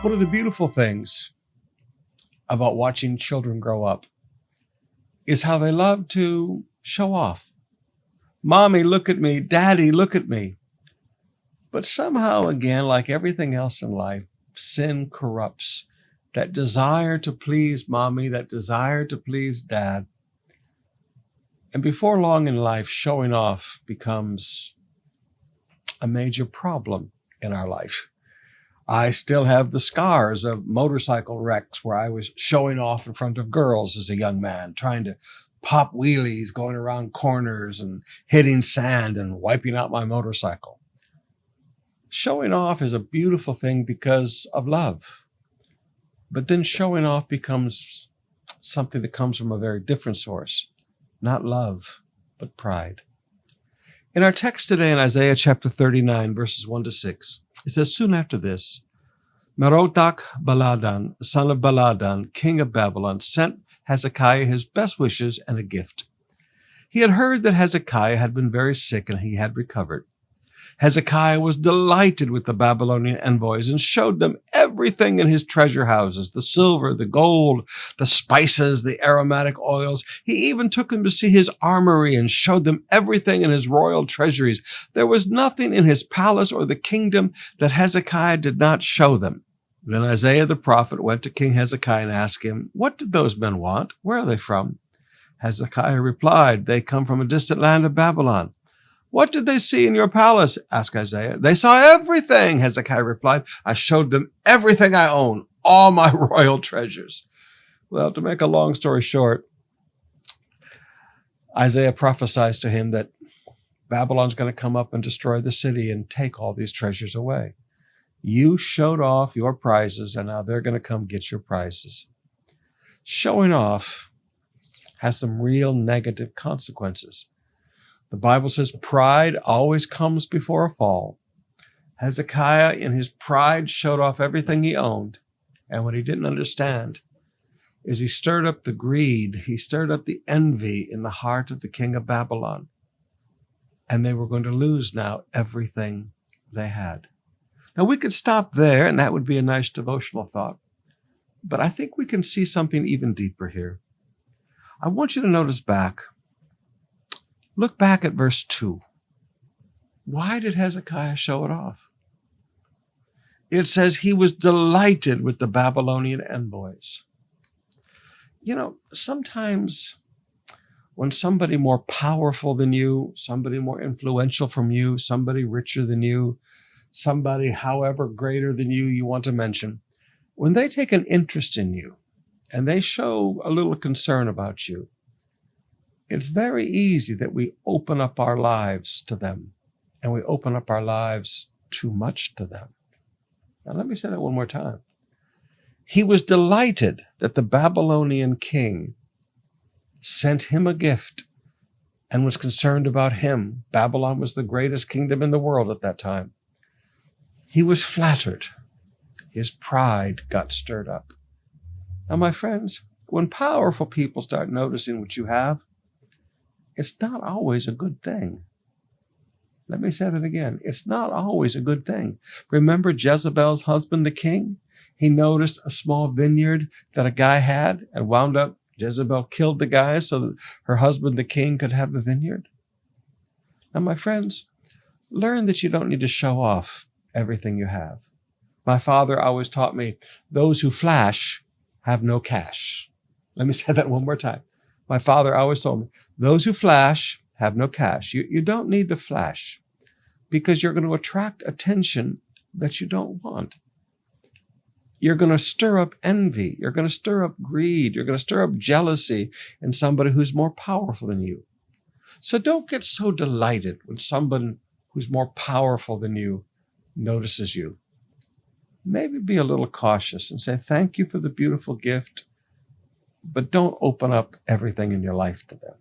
One of the beautiful things about watching children grow up is how they love to show off. Mommy, look at me. Daddy, look at me. But somehow, again, like everything else in life, sin corrupts that desire to please mommy, that desire to please dad. And before long in life, showing off becomes a major problem in our life. I still have the scars of motorcycle wrecks where I was showing off in front of girls as a young man, trying to pop wheelies, going around corners and hitting sand and wiping out my motorcycle. Showing off is a beautiful thing because of love. But then showing off becomes something that comes from a very different source, not love, but pride. In our text today in Isaiah chapter 39, verses 1-6, it says, soon after this, Merodach-Baladan, son of Baladan, king of Babylon, sent Hezekiah his best wishes and a gift. He had heard that Hezekiah had been very sick and he had recovered. Hezekiah was delighted with the Babylonian envoys and showed them everything in his treasure houses, the silver, the gold, the spices, the aromatic oils. He even took them to see his armory and showed them everything in his royal treasuries. There was nothing in his palace or the kingdom that Hezekiah did not show them. Then Isaiah the prophet went to King Hezekiah and asked him, what did those men want? Where are they from? Hezekiah replied, they come from a distant land of Babylon. What did they see in your palace? Asked Isaiah. They saw everything, Hezekiah replied. I showed them everything I own, all my royal treasures. Well, to make a long story short, Isaiah prophesies to him that Babylon's going to come up and destroy the city and take all these treasures away. You showed off your prizes, and now they're going to come get your prizes. Showing off has some real negative consequences. The Bible says pride always comes before a fall. Hezekiah, in his pride, showed off everything he owned. And what he didn't understand is he stirred up the greed. He stirred up the envy in the heart of the king of Babylon. And they were going to lose now everything they had. Now, we could stop there, and that would be a nice devotional thought. But I think we can see something even deeper here. I want you to notice back. Look back at verse 2. Why did Hezekiah show it off? It says he was delighted with the Babylonian envoys. You know, sometimes when somebody more powerful than you, somebody more influential from you, somebody richer than you, somebody however greater than you want to mention, when they take an interest in you and they show a little concern about you, it's very easy that we open up our lives to them, and we open up our lives too much to them. Now, let me say that one more time. He was delighted that the Babylonian king sent him a gift and was concerned about him. Babylon was the greatest kingdom in the world at that time. He was flattered. His pride got stirred up. Now, my friends, when powerful people start noticing what you have, it's not always a good thing. Let me say that again. It's not always a good thing. Remember Jezebel's husband, the king? He noticed a small vineyard that a guy had and wound up, Jezebel killed the guy so that her husband, the king, could have the vineyard. Now, my friends, learn that you don't need to show off everything you have. My father always taught me, those who flash have no cash. Let me say that one more time. My father always told me, those who flash have no cash. You don't need to flash because you're going to attract attention that you don't want. You're going to stir up envy. You're going to stir up greed. You're going to stir up jealousy in somebody who's more powerful than you. So don't get so delighted when someone who's more powerful than you notices you. Maybe be a little cautious and say, thank you for the beautiful gift, but don't open up everything in your life to them.